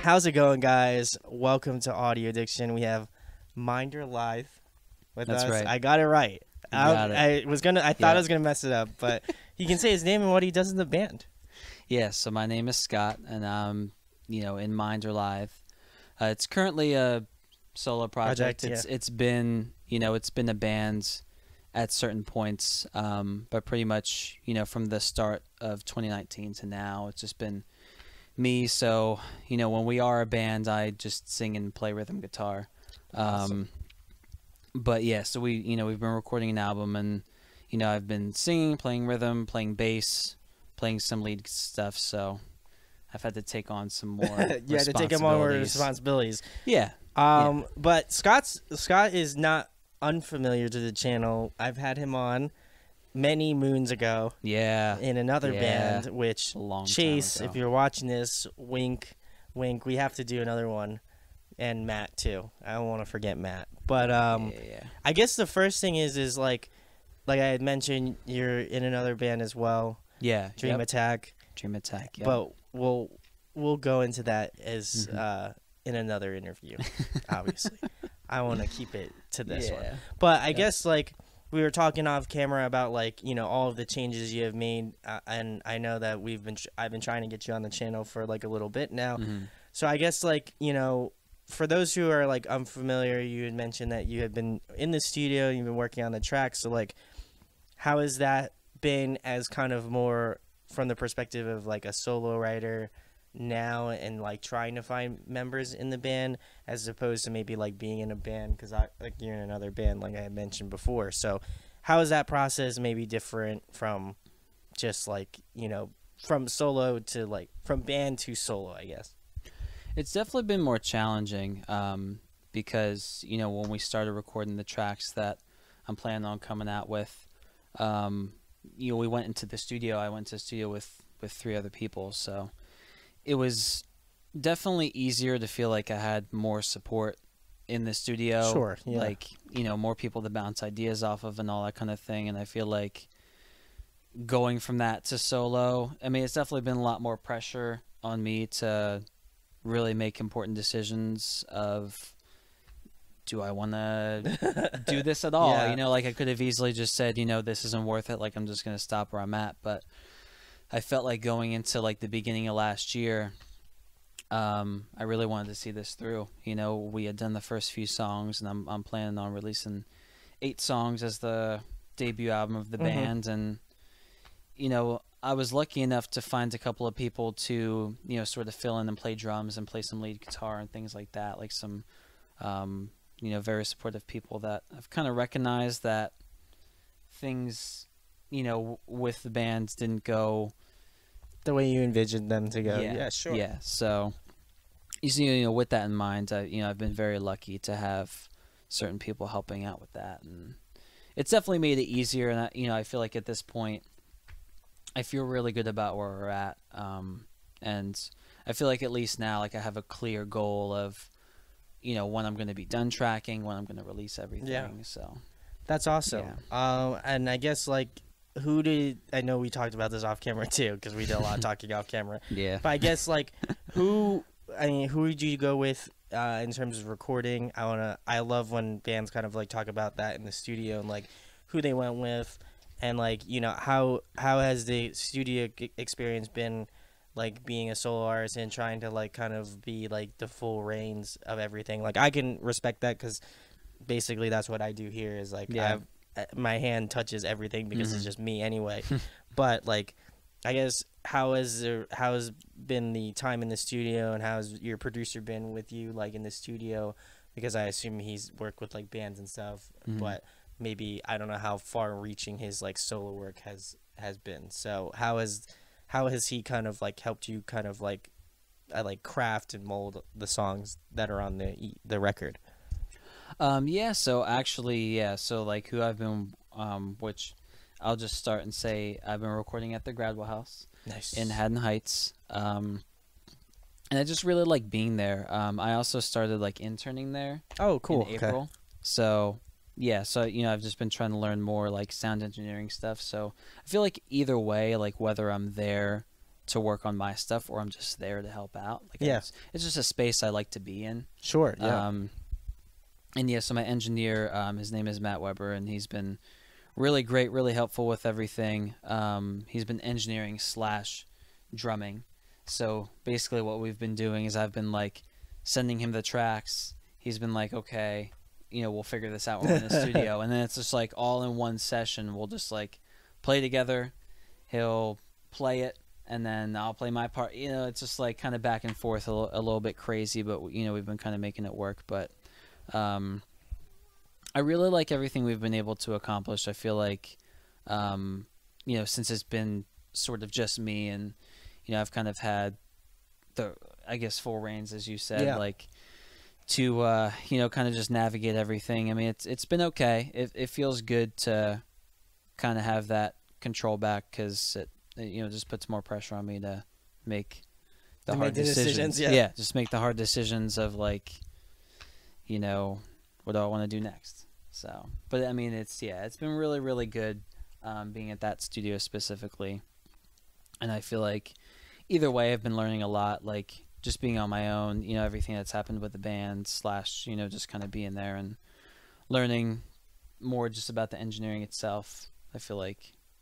How's it going, guys? Welcome to Audio Addiction. We have Minderlithe with That's us. right. I got it right. You got it. I thought I was gonna mess it up, but he can say his name and what he does in the band. Yeah, so my name is Scott, and I'm, in Minderlithe. It's currently a solo project. It's been, it's been a band at certain points, but pretty much, from the start of 2019 to now, it's just been me. So, when we are a band, I just sing and play rhythm guitar. Awesome. But yeah, so we've been recording an album, and I've been singing, playing rhythm, playing bass, playing some lead stuff. So I've had to take on some more You had to take on more responsibilities. Yeah. But Scott is not unfamiliar to the channel. I've had him on many moons ago. Yeah. In another band, which Chase, if you're watching this, wink, wink. We have to do another one. And Matt too. I don't want to forget Matt. But I guess the first thing is like I had mentioned, you're in another band as well. Yeah. Dream Attack. Dream Attack. Yeah. But we'll go into that as in another interview. Obviously, I want to keep it to this one. But I guess like we were talking off camera about like all of the changes you have made, and I know that I've been trying to get you on the channel for like a little bit now. So I guess like for those who are like unfamiliar, you had mentioned that you had been in the studio, you've been working on the tracks. So like, how has that been as kind of more from the perspective of like a solo writer now, and like trying to find members in the band as opposed to maybe like being in a band, because you're in another band like I had mentioned before. So how is that process maybe different from just like from solo to like from band to solo, I guess? It's definitely been more challenging because, when we started recording the tracks that I'm planning on coming out with, we went into the studio. I went to the studio with 3 other people. So it was definitely easier to feel like I had more support in the studio. Sure. Yeah. Like, more people to bounce ideas off of and all that kind of thing. And I feel like going from that to solo, I mean, it's definitely been a lot more pressure on me to really make important decisions of, do I want to do this at all? Yeah. Like I could have easily just said, this isn't worth it. Like I'm just going to stop where I'm at. But I felt like going into like the beginning of last year, I really wanted to see this through. We had done the first few songs, and I'm planning on releasing 8 songs as the debut album of the band. And, I was lucky enough to find a couple of people to, sort of fill in and play drums and play some lead guitar and things like that. Like some, very supportive people that I've kind of recognized that things, with the bands didn't go the way you envisioned them to go. Yeah, sure. Yeah. So, with that in mind, I've been very lucky to have certain people helping out with that. And it's definitely made it easier. And, I feel like at this point, I feel really good about where we're at, and I feel like at least now, like I have a clear goal of, when I'm going to be done tracking, when I'm going to release everything. Yeah. So that's awesome. Yeah. And I guess like I know we talked about this off camera too, because we did a lot of talking off camera. Yeah. But I guess like who did you go with in terms of recording? I love when bands kind of like talk about that in the studio and like who they went with. And like how has the studio experience been, like being a solo artist and trying to like kind of be like the full reins of everything? Like I can respect that, because basically that's what I do here is like my hand touches everything because it's just me anyway. But like I guess how has been the time in the studio, and how has your producer been with you like in the studio? Because I assume he's worked with like bands and stuff, but maybe I don't know how far reaching his like solo work has been. So how has he kind of like helped you kind of like craft and mold the songs that are on the record? So actually, so like who I've been, which I'll just start and say I've been recording at the Gradwell House in Haddon Heights, and I just really like being there. I also started like interning there. Oh, cool. In April. So yeah, so I've just been trying to learn more like sound engineering stuff. So I feel like either way, like whether I'm there to work on my stuff, or I'm just there to help out. Like Yeah. it's just a space I like to be in. Sure. Yeah. And yeah, so my engineer, his name is Matt Weber, and he's been really great, really helpful with everything. He's been engineering / drumming. So basically what we've been doing is I've been like sending him the tracks. He's been like, okay, we'll figure this out when we're in the studio. And then it's just like all in one session. We'll just like play together. He'll play it, and then I'll play my part. It's just like kind of back and forth, a little bit crazy, but we've been kind of making it work. But I really like everything we've been able to accomplish. I feel like, since it's been sort of just me, and I've kind of had I guess full reins, as you said, like to kind of just navigate everything. I mean, it's been okay. It feels good to kind of have that control back, because it just puts more pressure on me to make the hard decisions. Yeah, just make the hard decisions of like, what do I want to do next? So, but I mean, it's been really, really good being at that studio specifically. And I feel like either way, I've been learning a lot, like just being on my own, everything that's happened with the band / just kind of being there and learning more just about the engineering itself. I feel like,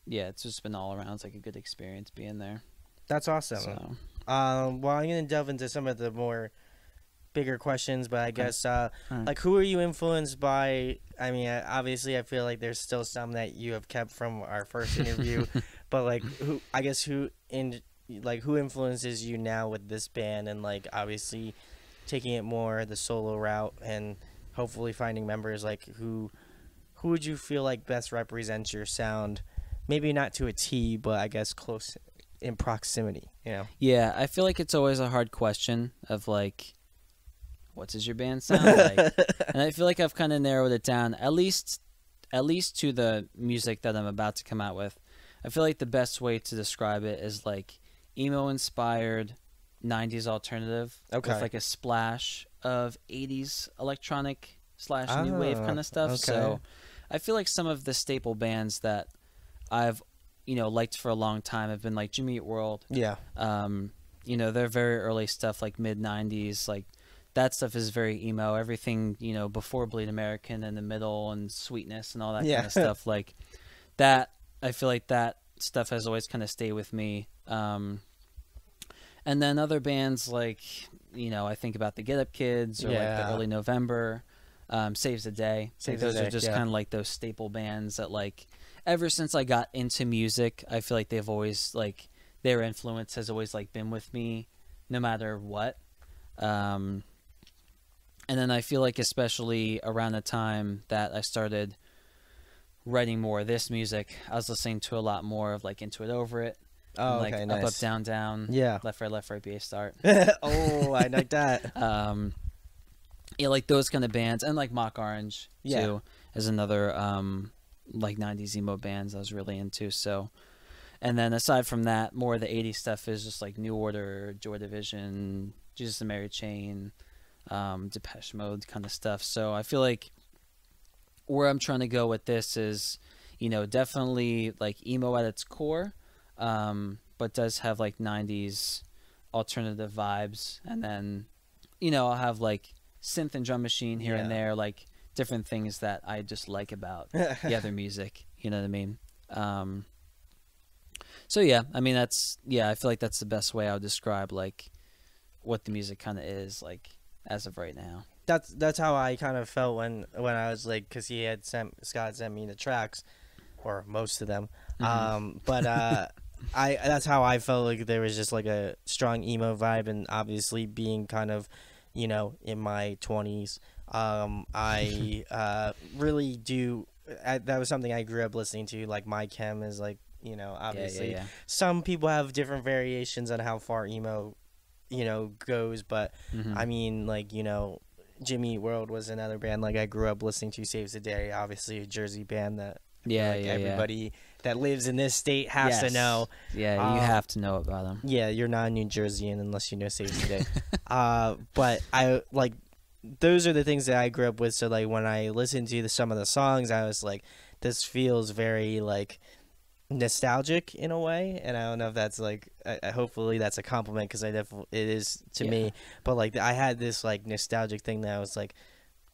it's just been all around. It's like a good experience being there. That's awesome. So, well, I'm going to delve into some of the more bigger questions, but I guess like, who are you influenced by? I mean, obviously I feel like there's still some that you have kept from our first interview, but like who influences you now with this band, and like obviously taking it more the solo route and hopefully finding members, like who would you feel like best represents your sound, maybe not to a T, but I guess close in proximity, Yeah, I feel like it's always a hard question of like, what does your band sound like? And I feel like I've kind of narrowed it down, at least to the music that I'm about to come out with. I feel like the best way to describe it is like emo-inspired 90s alternative with like a splash of 80s electronic / new wave kind of stuff. Okay. So I feel like some of the staple bands that I've liked for a long time have been like Jimmy Eat World. Yeah. Their very early stuff, like mid-90s, like that stuff is very emo. Everything, before Bleed American, in the middle, and Sweetness and all that kind of stuff. Like that, I feel like that stuff has always kind of stayed with me. And then other bands like, I think about the Get Up Kids, or like the Early November, Saves the Day. Those are just kind of like those staple bands that, like, ever since I got into music, I feel like they've always, like, their influence has always like been with me no matter what. And then I feel like especially around the time that I started writing more of this music, I was listening to a lot more of like Into It, Over It. Oh, like okay, nice. Up, Down, Down. Yeah. Left, Right, BA Start. Oh, I like that. Like those kind of bands, and like Mock Orange too is another like 90s emo bands I was really into. So, and then aside from that, more of the 80s stuff is just like New Order, Joy Division, Jesus and Mary Chain, Depeche Mode kind of stuff. So I feel like where I'm trying to go with this is, definitely like emo at its core, but does have like 90s alternative vibes. And then, I'll have like synth and drum machine here and there, like different things that I just like about the other music. You know what I mean? So yeah, I mean, I feel like that's the best way I would describe like what the music kind of is like as of right now. That's how I kind of felt when I was like, because Scott sent me the tracks, or most of them. But that's how I felt, like there was just like a strong emo vibe, and obviously being kind of, in my 20s, I really do. That was something I grew up listening to. Like My Chem is like, obviously some people have different variations on how far emo, goes, but I mean, like, Jimmy Eat World was another band like I grew up listening to. Saves the Day, obviously a Jersey band that everybody that lives in this state has to know. Yeah, you have to know about them. Yeah, you're not a New Jerseyan unless you know Saves the Day. But I like, those are the things that I grew up with. So like when I listened to some of the songs, I was like, this feels very like nostalgic in a way, and I don't know if that's like hopefully that's a compliment because I definitely it is to Yeah. me. But like I had this like nostalgic thing that I was like,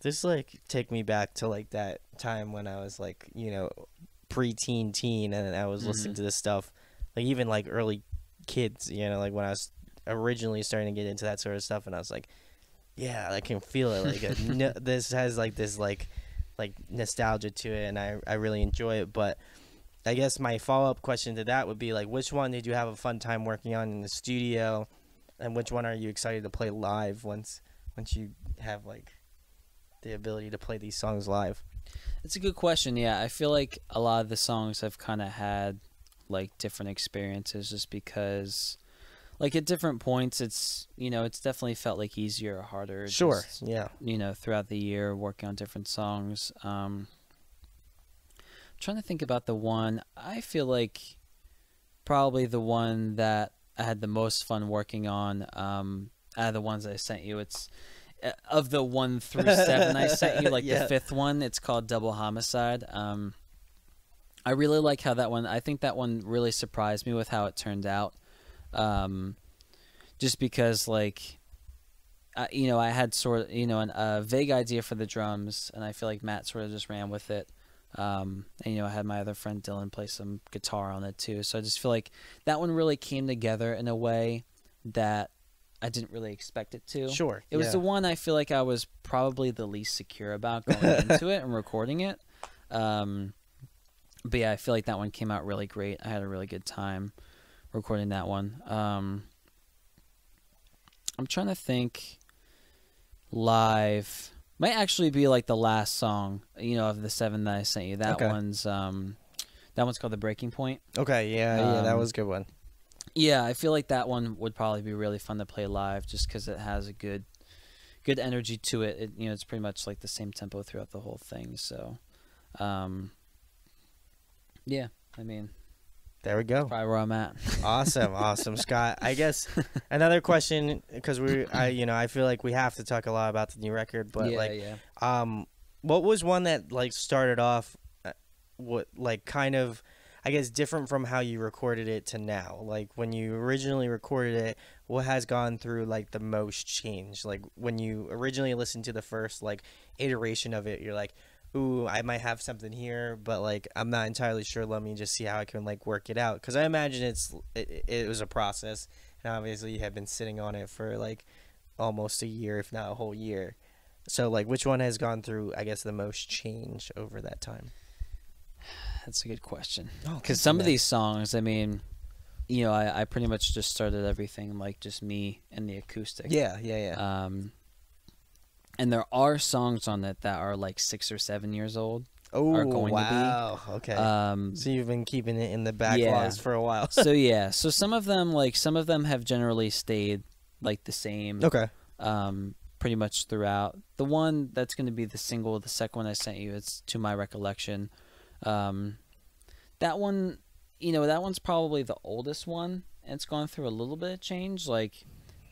this like take me back to like that time when I was like, you know, preteen, teen, and I was listening Hmm. to this stuff, like even like early kids, you know, like when I was originally starting to get into that sort of stuff, and I was like, yeah, I can feel it. Like this has like this like nostalgia to it, and I really enjoy it. But I guess my follow up question to that would be like, which one did you have a fun time working on in the studio, and which one are you excited to play live once you have like the ability to play these songs live? It's a good question. Yeah, I feel like a lot of the songs have kind of had like different experiences, just because, like at different points, it's definitely felt like easier or harder. Sure. Just, Yeah. throughout the year working on different songs. Trying to think about the one. I feel like probably the one that I had the most fun working on, out of the ones I sent you. It's of the 1 through 7 I sent you, like the Yeah. fifth one. It's called Double Homicide. I really like how that one. I think that one really surprised me with how it turned out. Just because, like, I had sort of, a vague idea for the drums, and I feel like Matt sort of just ran with it. And I had my other friend Dylan play some guitar on it too. So I just feel like that one really came together in a way that I didn't really expect it to. Sure. It was yeah. the one I feel like I was probably the least secure about going into it and recording it. But yeah, I feel like that one came out really great. I had a really good time recording that one. I'm trying to think. Live might actually be like the last song, of the 7 that I sent you. That Okay. one's called The Breaking Point. Okay. Yeah. That Um, was a good one. Yeah, I feel like that one would probably be really fun to play live, just because it has a good energy to it. It's pretty much like the same tempo throughout the whole thing. So, yeah, I mean, There we go. probably where I'm at. Awesome, Scott. I guess another question, because I feel like we have to talk a lot about the new record, but Yeah. what was one that like started off, what like kind of, I guess different from how you recorded it to now? Like when you originally recorded it, what has gone through like the most change? Like when you originally listened to the first like iteration of it, you're like, ooh, I might have something here, but like I'm not entirely sure. Let me just see how I can like work it out, because I imagine it was a process, and obviously you have been sitting on it for like almost a year, if not a whole year. So like, which one has gone through, I guess, the most change over that time? That's a good question. Oh, Because some of these songs, I mean, I pretty much just started everything like just me and the acoustic. Yeah. And there are songs on it that are like 6 or 7 years old. Oh, Are going to be. wow. Okay. So you've been keeping it in the backlogs Yeah. for a while. So yeah, so some of them have generally stayed like the same. Okay. Pretty much throughout. The one that's going to be the single, the second one I sent you, it's To My Recollection. That one, that one's probably the oldest one, and it's gone through a little bit of change. Like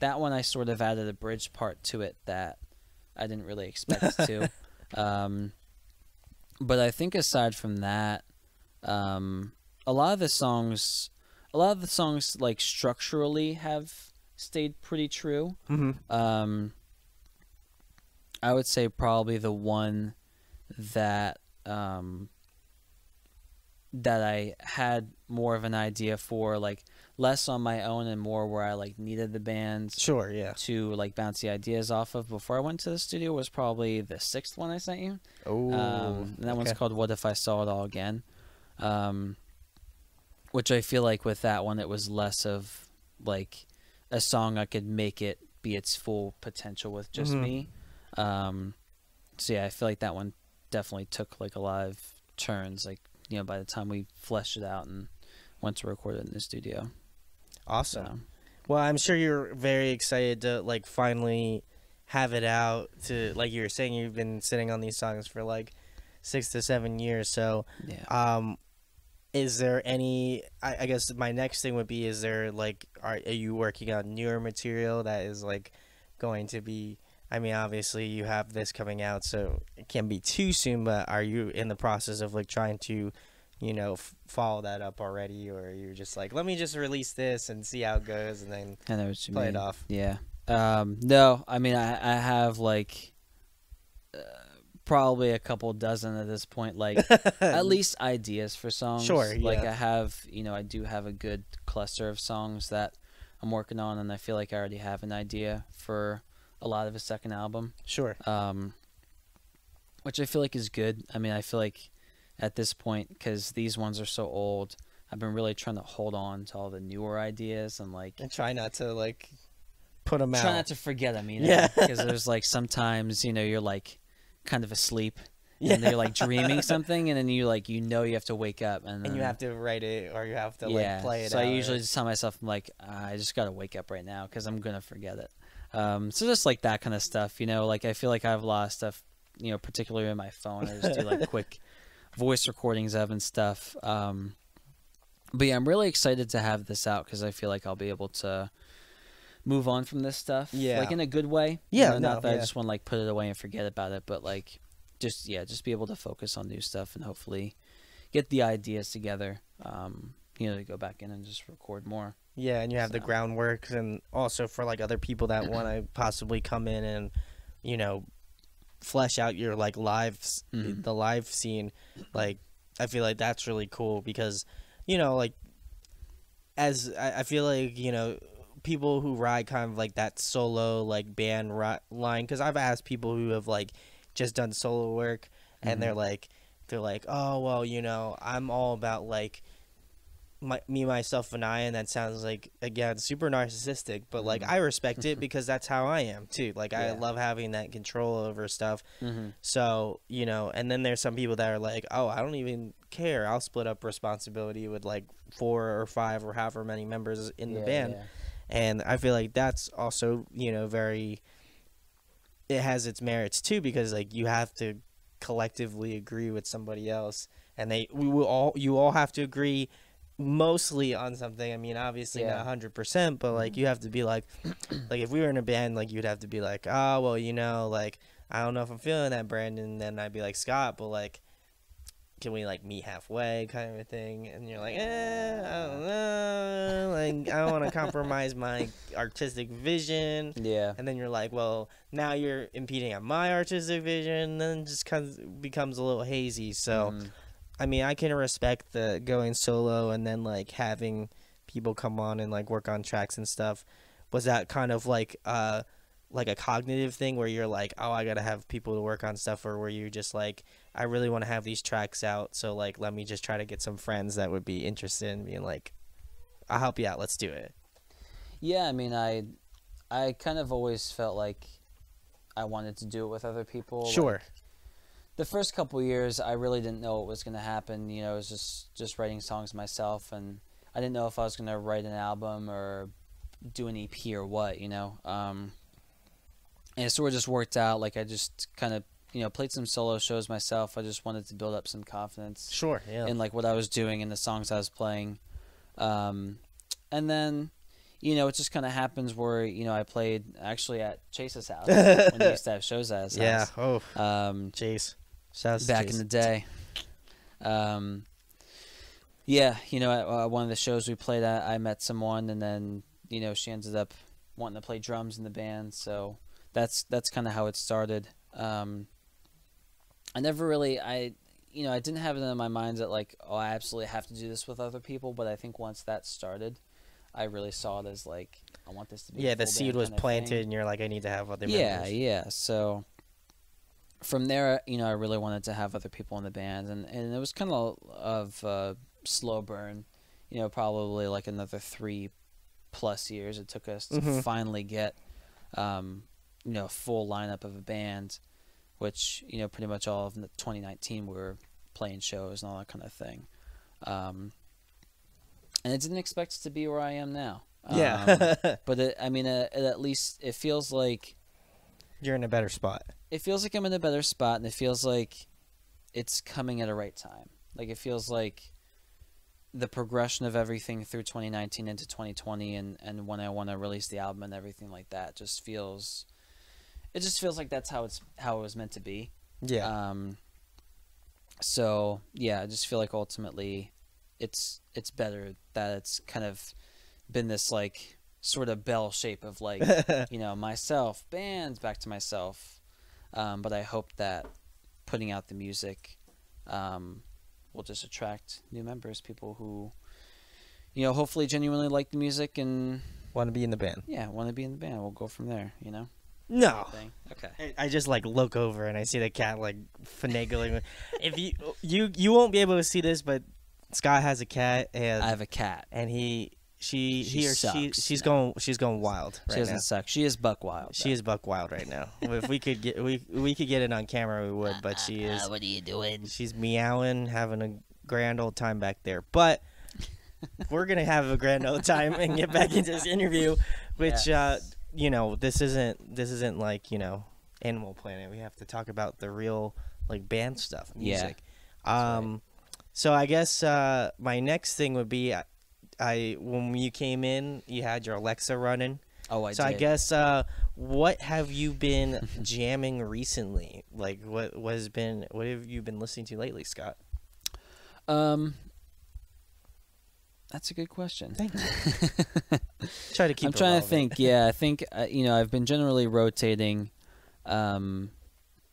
that one, I sort of added a bridge part to it that I didn't really expect to. But I think aside from that, a lot of the songs like structurally have stayed pretty true. Mm-hmm. I would say probably the one that that I had more of an idea for, like less on my own and more where I like needed the bands Sure. Yeah. to like bounce the ideas off of before I went to the studio, was probably the 6th one I sent you. Oh. And that one's okay. called What If I Saw It All Again, which I feel like with that one it was less of like a song I could make it be its full potential with just Mhm. me. So yeah, I feel like that one definitely took like a lot of turns, like by the time we fleshed it out and went to record it in the studio. Awesome. So, Well, I'm sure you're very excited to like finally have it out. To like you were saying, you've been sitting on these songs for like 6 to 7 years. So, yeah. is there any? I guess my next thing would be: is there like, are you working on newer material that is like going to be? I mean, obviously you have this coming out, so it can't be too soon. But are you in the process of like trying to follow that up already, or you're just like, let me just release this and see how it goes, and then I know what you play mean. it off? Yeah. No, I mean, I have like probably a couple dozen at this point, like at least ideas for songs. Sure, Like yeah. I have, I do have a good cluster of songs that I'm working on, and I feel like I already have an idea for a lot of his second album. Sure. Which I feel like is good. I mean, I feel like at this point, because these ones are so old, I've been really trying to hold on to all the newer ideas and like And try not to like put them out. try not to forget them, Yeah. because there's like sometimes you're like kind of asleep, and Yeah. you're like dreaming something, and then you have to wake up, and And you then, have to write it, or you have to yeah. like play it So out. I usually just tell myself, I'm like, I just gotta wake up right now because I'm gonna forget it. So just like that kind of stuff, like I feel like I have a lot of stuff, particularly in my phone. I just do like quick voice recordings of and stuff. But yeah, I'm really excited to have this out because I feel like I'll be able to move on from this stuff, Yeah. like in a good way. Yeah, not that I yeah. just want to like put it away and forget about it, but like just be able to focus on new stuff and hopefully get the ideas together. To go back in and just record more. Yeah, and you have the So. groundwork, and also for like other people that want to possibly come in and flesh out your like the live scene. Like I feel like that's really cool because like as I feel like people who ride kind of like that solo like band line, because I've asked people who have like just done solo work, and they're like, oh well, I'm all about like me, myself, and I, and that sounds like, again, super narcissistic, but like I respect it because that's how I am too. Like I love having that control over stuff. So and then there's some people that are like, oh, I don't even care, I'll split up responsibility with like 4 or 5 or however many members in the band. And I feel like that's also very, it has its merits too, because like you have to collectively agree with somebody else, and you all have to agree mostly on something. I mean, obviously not 100%, but like you have to be like if we were in a band, like you'd have to be like, oh well, like I don't know if I'm feeling that, Brandon. Then I'd be like, Scott, but like, can we like meet halfway, kind of a thing? And you're like, I don't know, like I don't want to compromise my artistic vision. Yeah. And then you're like, well, now you're impeding on my artistic vision, and then it just becomes a little hazy. So I mean, I can respect the going solo and then like having people come on and like work on tracks and stuff. Was that kind of like a cognitive thing where you're like, oh, I gotta have people to work on stuff, or were you just like, I really want to have these tracks out, so like let me just try to get some friends that would be interested in being like, I'll help you out, let's do it? Yeah, I mean, I kind of always felt like I wanted to do it with other people. Sure. Like, the first couple years, I really didn't know what was going to happen. It was just writing songs myself, and I didn't know if I was going to write an album or do an EP or what, And it sort of just worked out. Like I just kind of, played some solo shows myself. I just wanted to build up some confidence. Sure, yeah. In like what I was doing and the songs I was playing. And then, it just kind of happens where, I played actually at Chase's house when he used to have shows at his house. Yeah, Chase. Back in the day. At one of the shows we played at, I met someone, and then, she ended up wanting to play drums in the band. So that's kind of how it started. I never really, I didn't have it in my mind that like, oh, I absolutely have to do this with other people. But I think once that started, I really saw it as like, I want this to be. Yeah, the seed was planted, and you're like, I need to have other members. Yeah. So from there, I really wanted to have other people in the band, and it was kind of a slow burn. Probably like another 3+ years it took us to finally get, a full lineup of a band, which pretty much all of 2019 we were playing shows and all that kind of thing. And I didn't expect it to be where I am now. Yeah. But at least it feels like you're in a better spot. It feels like I'm in a better spot, and it feels like it's coming at a right time. Like it feels like the progression of everything through 2019 into 2020, and when I want to release the album and everything like that, just feels like that's how it was meant to be. Yeah. So yeah, I just feel like ultimately it's better that it's kind of been this like sort of bell shape of like, you know, myself, bands, back to myself. But I hope that putting out the music will just attract new members, people who, you know, hopefully genuinely like the music and Want to be in the band? yeah, want to be in the band. We'll go from there, you know? No. Thing. Okay. I just like look over and I see the cat like finagling. If you won't be able to see this, but Scott has a cat and I have a cat. and sucks. she's going wild right She doesn't now. suck. She is buck wild. She is buck wild right now. If we could get we could get it on camera, we would. But she is. What are you doing? She's meowing, having a grand old time back there. But we're gonna have a grand old time and get back into this interview, which you know, this isn't like, you know, Animal Planet. We have to talk about the real like band stuff, music. Right. So I guess my next thing would be I when you came in, you had your Alexa running. Oh, I So did. I guess what have you been jamming recently? Like what have you been listening to lately, Scott? That's a good question. Thank you. Try to keep. I'm trying to think. Yeah, I think you know, I've been generally rotating. You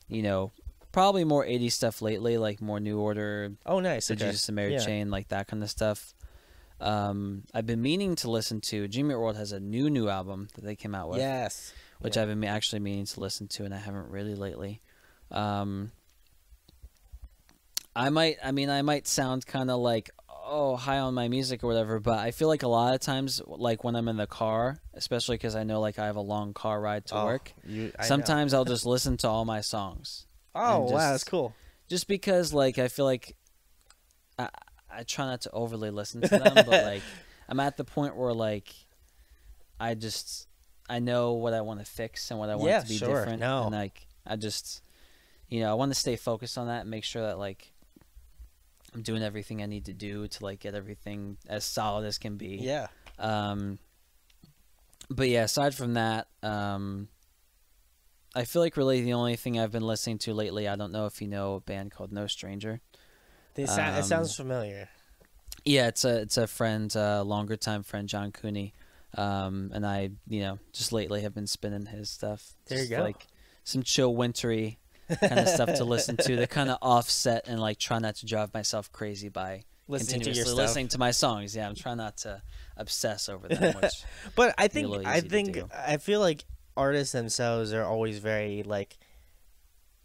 know, probably more 80s stuff lately, like more New Order, Oh, nice. the Okay. Jesus and Mary Yeah. Chain, like that kind of stuff. I've been meaning to listen to. Jimmy Eat World has a new album that they came out with. Yes. Which Yeah. I've been actually meaning to listen to, and I haven't really lately. I might sound kind of like, oh, high on my music or whatever, but I feel like a lot of times, like when I'm in the car, especially because I know like I have a long car ride to work, sometimes I'll just listen to all my songs. Oh, and wow, just- that's cool. Just because like I feel like I try not to overly listen to them, but like I'm at the point where like I know what I want to fix and what I want Yeah, to be sure. different. No. And like I just, you know, I want to stay focused on that and make sure that like I'm doing everything I need to do to like get everything as solid as can be. Yeah. But yeah, aside from that, I feel like really the only thing I've been listening to lately, I don't know if you know a band called No Stranger. It sounds familiar. Yeah, it's a friend, longer time friend, John Cooney, and I, you know, just lately have been spinning his stuff. There you Just, go. Like some chill, wintry kind of stuff to listen to. That kind of offset and like try not to drive myself crazy by Listening to your continuously stuff. listening to my songs. Yeah, I'm trying not to obsess over them. Which But I be a think little I easy to think do. I feel like artists themselves are always very like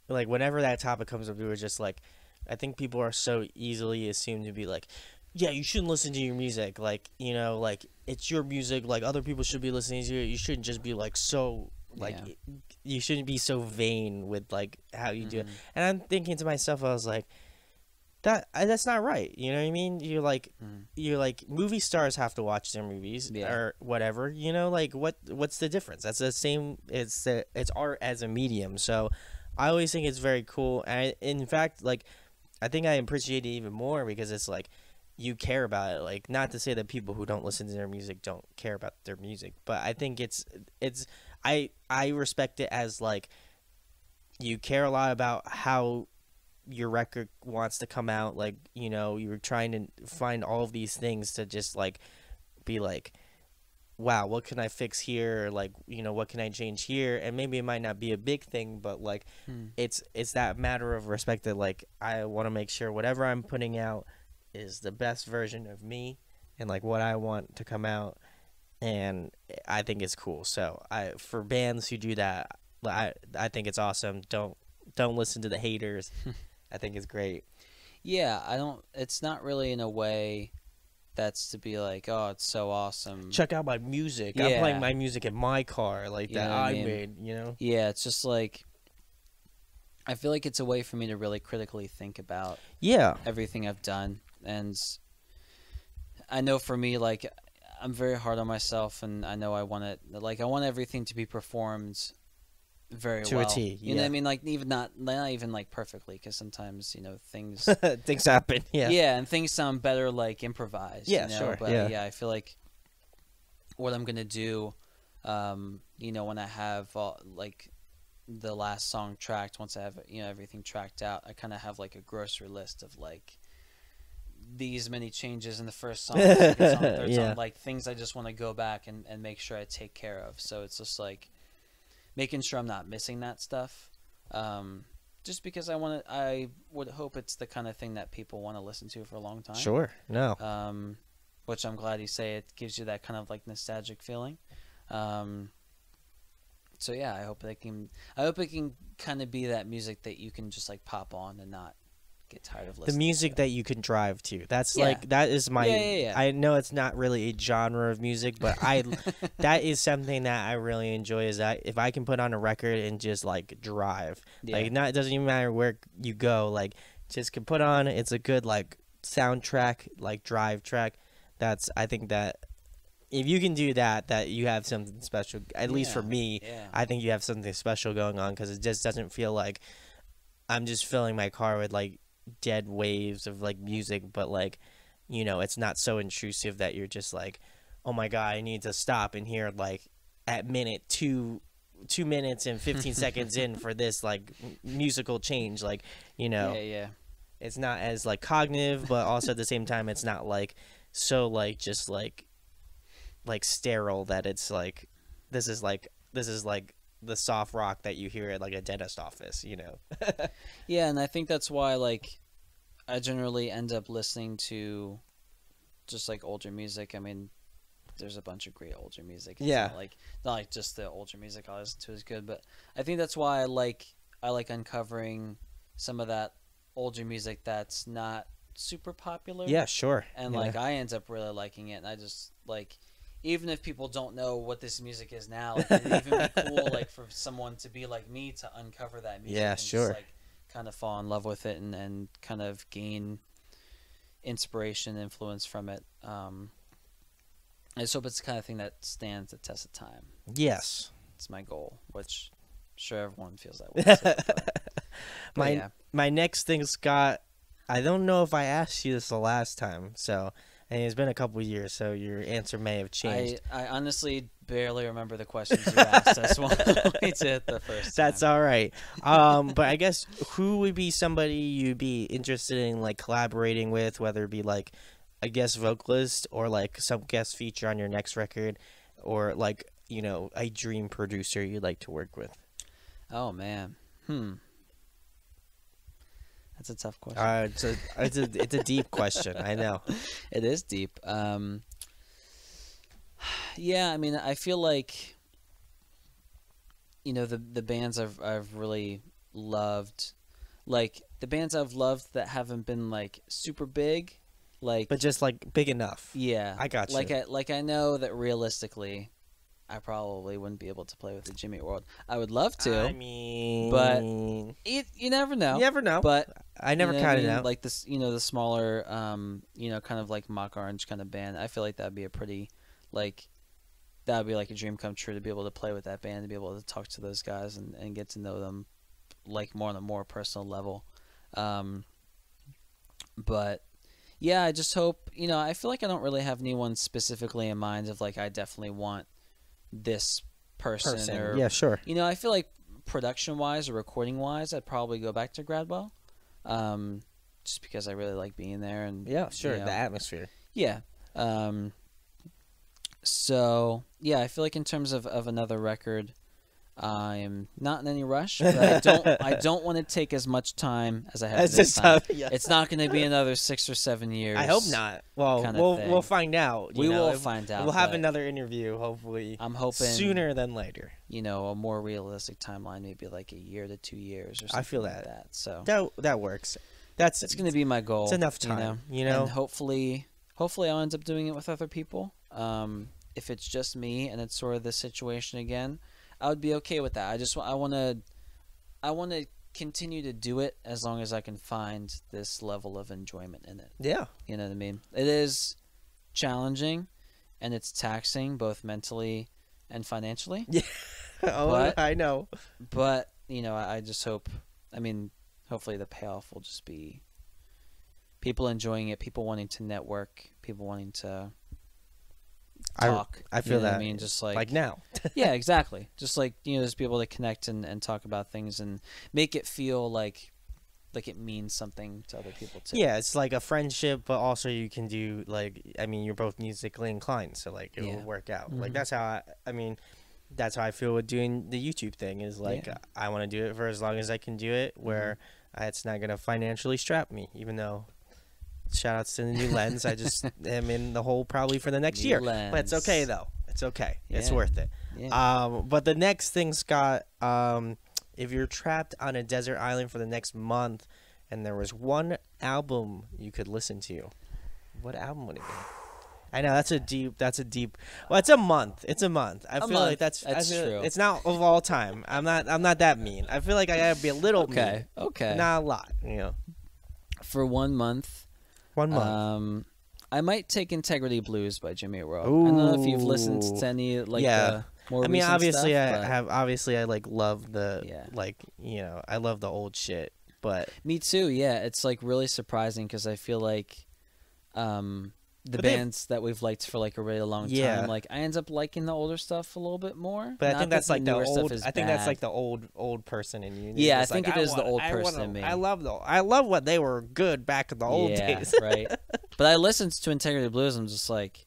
whenever that topic comes up, we were just like, I think people are so easily assumed to be like, yeah, you shouldn't listen to your music, like, you know, like it's your music, like other people should be listening to it. You shouldn't just be like so like Yeah. you shouldn't be so vain with like how you do it. Mhm. And I'm thinking to myself, I was like, that's not right. You know what I mean? You're like movie stars have to watch their movies Yeah. or whatever. You know, like what's the difference? That's the same. It's art as a medium. So I always think it's very cool. And in fact, like I think I appreciate it even more because it's like you care about it. Like not to say that people who don't listen to their music don't care about their music, but I think it's I respect it as like you care a lot about how your record wants to come out. Like, you know, you're trying to find all of these things to just like be like, wow, what can I fix here? Or, like, you know, what can I change here? And maybe it might not be a big thing, but like it's that matter of respect that like I want to make sure whatever I'm putting out is the best version of me and like what I want to come out. And I think it's cool. So for bands who do that, I think it's awesome. Don't listen to the haters. I think it's great. Yeah, I don't. It's not really in a way that's to be like, oh, it's so awesome. Check out my music. I'm Yeah. playing my music in my car like You that know what I I mean? made, you know? Yeah, it's just like I feel like it's a way for me to really critically think about Yeah. everything I've done, and I know for me, like I'm very hard on myself, and I know I want it. Like I want everything to be performed very To a well. T, You know what yeah. I mean? Like even not even like perfectly, because sometimes you know things. Things happen. Yeah. Yeah, and things sound better like improvised. Yeah, you know? sure, But yeah. I feel like what I'm gonna do, you know, when I have like the last song tracked, once I have, you know, everything tracked out, I kind of have like a grocery list of like these many changes in the first song, the second song, the third Yeah. song, like things I just want to go back and make sure I take care of. So it's just like making sure I'm not missing that stuff. Just because I would hope it's the kind of thing that people want to listen to for a long time. Sure. No. Which I'm glad you say, it gives you that kind of like nostalgic feeling. So yeah, I hope it can kind of be that music that you can just like pop on and not get tired of listening. The music to. that you can drive to. That's Yeah. like, that is my, Yeah. I know it's not really a genre of music, but that is something that I really enjoy, is that if I can put on a record and just like drive, Yeah. like, not, it doesn't even matter where you go, like, just can put on, it's a good like soundtrack, like drive track. I think that if you can do that, that you have something special. At least for me, Yeah. I think you have something special going on, because it just doesn't feel like I'm just filling my car with like dead waves of like music, but like, you know, it's not so intrusive that you're just like, oh my god, I need to stop and hear like at minute 2 minutes and 15 seconds in for this like musical change, like, you know. Yeah. It's not as like cognitive, but also at the same time it's not like so like just like sterile that it's like this is like the soft rock that you hear at like a dentist office, you know. Yeah, and I think that's why like I generally end up listening to just like older music. I mean, there's a bunch of great older music. It's Yeah. not like just the older music I listen to is good, but I think that's why I like uncovering some of that older music that's not super popular. Yeah, sure. And Yeah. like I end up really liking it, and I just like, even if people don't know what this music is now, like, it'd even be cool like for someone to be like me to uncover that music. Yeah, and sure. Just, like, kind of fall in love with it and kind of gain inspiration, influence from it. I just hope it's the kind of thing that stands the test of time. Yes. It's my goal, which I'm sure everyone feels that way. So, My next thing, Scott, I don't know if I asked you this the last time, so, and it's been a couple years, so your answer may have changed. I honestly barely remember the questions you asked. That's why we did the first time. That's all right. But I guess who would be somebody you'd be interested in like collaborating with, whether it be like a guest vocalist or like some guest feature on your next record, or like, you know, a dream producer you'd like to work with? Oh man. That's a tough question. It's a deep question. I know. It is deep. Yeah, I mean, I feel like, you know, the bands I've really loved, like the bands I've loved that haven't been like super big, like, But just like big enough. yeah, I got you. Like I know that realistically, I probably wouldn't be able to play with the Jimmy Eat World. I would love to. I mean, but you never know. you never know. But I never you know what counted I mean? out. Like this, you know, the smaller, you know, kind of like Mock Orange kind of band. I feel like that'd be a pretty, like, that'd be like a dream come true to be able to play with that band, to be able to talk to those guys and get to know them, like, more on a more personal level. But yeah, I just hope, you know, I feel like I don't really have anyone specifically in mind of like, I definitely want this person. Or, Yeah, sure. you know, I feel like production wise or recording wise, I'd probably go back to Gradwell. Just because I really like being there, and Yeah, sure. you know, The atmosphere. yeah. So yeah, I feel like in terms of another record, I'm not in any rush, but I don't want to take as much time as I have That's this just time. yeah. It's not going to be another 6 or 7 years. I hope not. Well, kinda we'll thing. we'll find out. We you know. will find out. We'll have but another interview, hopefully. I'm hoping sooner than later. You know, a more realistic timeline, maybe like a year to 2 years or something. I feel like that. that. So That works. it's going to be my goal. It's enough time. You know. And hopefully I'll end up doing it with other people. If it's just me and it's sort of the situation again, I would be okay with that. I want to continue to do it as long as I can find this level of enjoyment in it. Yeah. You know what I mean? It is challenging and it's taxing both mentally and financially. Yeah. Oh, But- I know. But, you know, I just hope, I mean, hopefully the payoff will just be people enjoying it, people wanting to network, people wanting to, talk. I feel you know that. what I mean, just Like now. yeah, exactly. Just like, just be able to connect and talk about things and make it feel like it means something to other people too. Yeah, it's like a friendship, but also you can do like, I mean, you're both musically inclined, so like it will work out. Like that's how I mean, that's how I feel with doing the YouTube thing. Is like I want to do it for as long as I can do it, where it's not gonna financially strap me. Even though, shout outs to the new lens, I just am in the hole probably for the next year. Lens. But it's okay though. It's okay. It's Yeah. worth it. Yeah. But the next thing, Scott, if you're trapped on a desert island for the next month, and there was one album you could listen to, what album would it be? I know that's a deep. Well, it's a month. It's a month. I feel like that's true. It's not of all time. I'm not that mean. I feel like I gotta be a little mean. Okay. Not a lot. For 1 month. 1 month. I might take Integrity Blues by Jimmy Rowe. I don't know if you've listened to any the more recent obviously stuff, I have. Obviously, I like love the Yeah. I love the old shit. But me too. Yeah, it's like really surprising because I feel like the bands that we've liked for like a really long time, like I end up liking the older stuff a little bit more. But I think that's like the newer old. stuff is I think bad. that's like the old person in you. Yeah, I It's think like, it is the old person in me. I love what they were good back in the old days. Right. But I listened to Integrity Blues. I'm just like,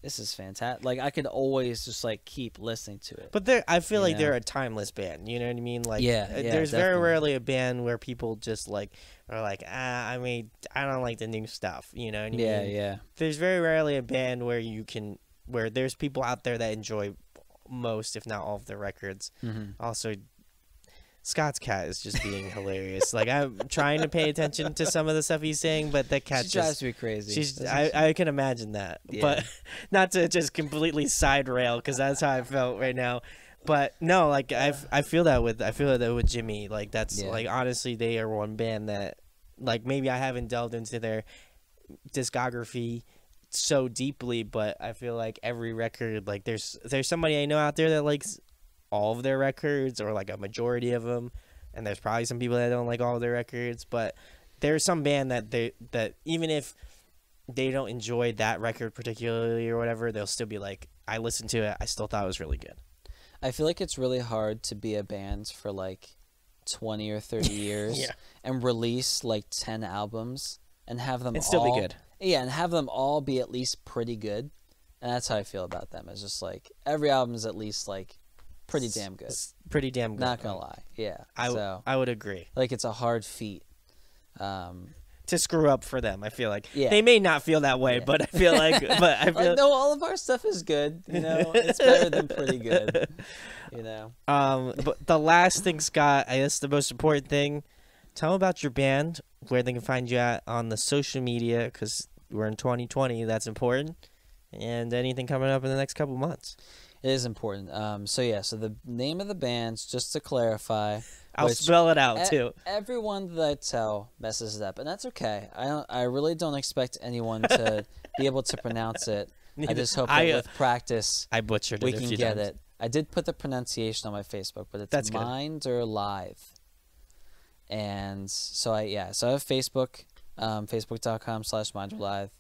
this is fantastic. Like I could always just like keep listening to it. But I feel like they're a timeless band. You know what I mean? Like there's very definitely. rarely a band where people just like are like, I mean, I don't like the new stuff. You know what I mean? Yeah. There's very rarely a band where there's people out there that enjoy most, if not all, of their records. Also, Scott's cat is just being hilarious. Like I'm trying to pay attention to some of the stuff he's saying, but the cat She drives me crazy. I can imagine that, but not to just completely side rail because that's how I felt right now. But no, like I feel that with Jimmy. Like that's like honestly, they are one band that like maybe I haven't delved into their discography so deeply, but I feel like every record, like there's somebody I know out there that likes all of their records or like a majority of them, and there's probably some people that don't like all of their records, but there's some band that even if they don't enjoy that record particularly or whatever, they'll still be like, I listened to it, I still thought it was really good. I feel like it's really hard to be a band for like 20 or 30 years and release like 10 albums and have them still be good. Yeah, and have them all be at least pretty good. And that's how I feel about them. It's just like every album is at least like pretty damn good. Pretty damn good. Not gonna lie. Yeah. I would agree. Like it's a hard feat. To screw up for them, I feel like they may not feel that way, but I feel like, like, no, all of our stuff is good. It's better than pretty good. But the last thing, Scott, I guess the most important thing, tell them about your band, where they can find you at on the social media, because we're in 2020, that's important, and anything coming up in the next couple months. It is important. So the name of the band's, just to clarify, I'll spell it out too. Everyone that I tell messes it up, and that's okay. I really don't expect anyone to be able to pronounce it. I just hope that with practice, I butchered we can get it. I did put the pronunciation on my Facebook, but it's Minderlithe. And so I have Facebook, facebook.com/Minderlithe. I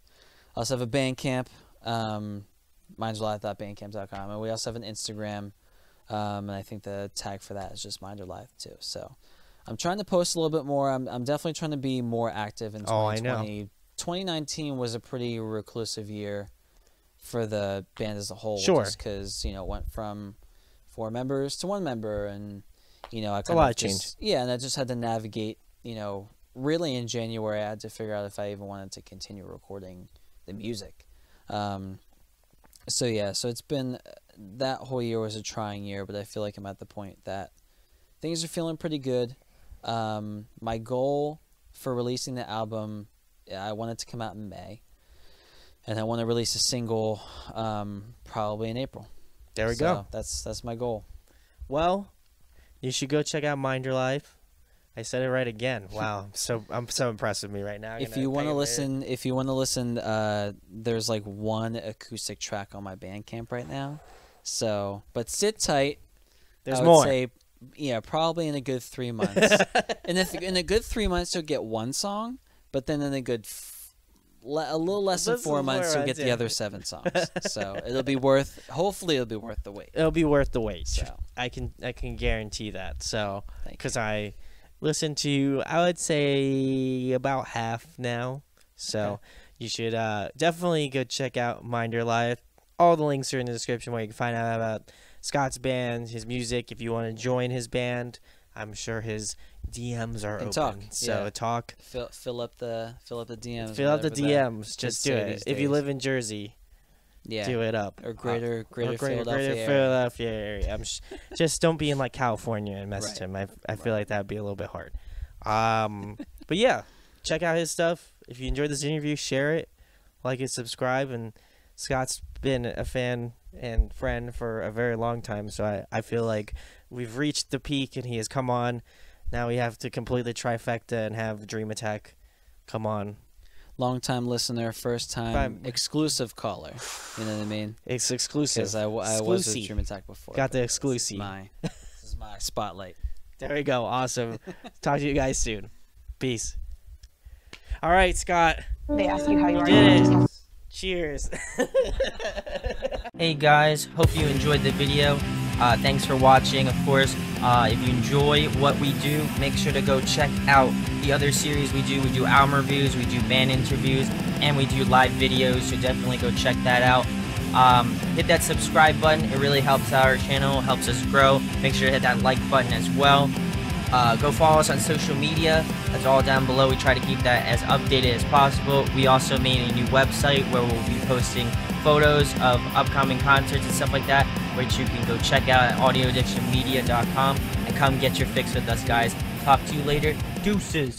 also have a Bandcamp, minderlithe.bandcamp.com, and we also have an Instagram, and I think the tag for that is just Minderlithe too. So I'm trying to post a little bit more. I'm definitely trying to be more active in 2020. I know. 2019 was a pretty reclusive year for the band as a whole, just because it went from 4 members to 1 member, and it's a lot of change. Yeah, and I just had to navigate. Really in January, I had to figure out if I even wanted to continue recording the music. So it's been, that whole year was a trying year, but I feel like I'm at the point that things are feeling pretty good. My goal for releasing the album, I want it to come out in May, and I want to release a single probably in April. There we go. That's my goal. Well, you should go check out Minderlithe. I said it right again. Wow, I'm so impressed with me right now. If you want to listen, there's like 1 acoustic track on my Bandcamp right now. So, but sit tight. There's more. I would say, probably in a good 3 months. And if in a good 3 months you'll get 1 song, but then in a good a little less than 4 months, you'll get the other 7 songs. So it'll be worth. Hopefully, it'll be worth the wait. It'll be worth the wait. So I can guarantee that. So thank you. because I listen to, I would say about half now. So Okay. you should definitely go check out Minderlithe. All the links are in the description where you can find out about Scott's band, his music. If you want to join his band, I'm sure his DMs are open. Talk. So Yeah. talk. Fill up the DMs. Fill out the whatever that DMs. Just kids do say it. these If you days. live in Jersey, Yeah. do it up. Or greater Greater Philadelphia area. Philadelphia area. Just don't be in like California and message Right. him. I feel like that'd be a little bit hard. But yeah, check out his stuff. If you enjoyed this interview, share it, like it, subscribe. And Scott's been a fan and friend for a very long time, so I feel like we've reached the peak and he has come on. Now we have to complete the trifecta and have Dream Attack come on. Long time listener, first time exclusive caller. You know what I mean? It's exclusive. Because I was with Exclusive. Dream Attack before. Got the but exclusive. This is my spotlight. There we go. Awesome. Talk to you guys soon. Peace. All right, Scott. They ask you how you are. Did it. Cheers. Hey guys, hope you enjoyed the video. Thanks for watching. Of course, if you enjoy what we do, make sure to go check out the other series we do. We do album reviews, we do band interviews, and we do live videos, so definitely go check that out. Hit that subscribe button. It really helps out our channel, helps us grow. Make sure to hit that like button as well. Go follow us on social media. That's all down below. We try to keep that as updated as possible. We also made a new website where we'll be posting photos of upcoming concerts and stuff like that, which you can go check out at audioaddictionmedia.com and come get your fix with us, guys. Talk to you later. Deuces.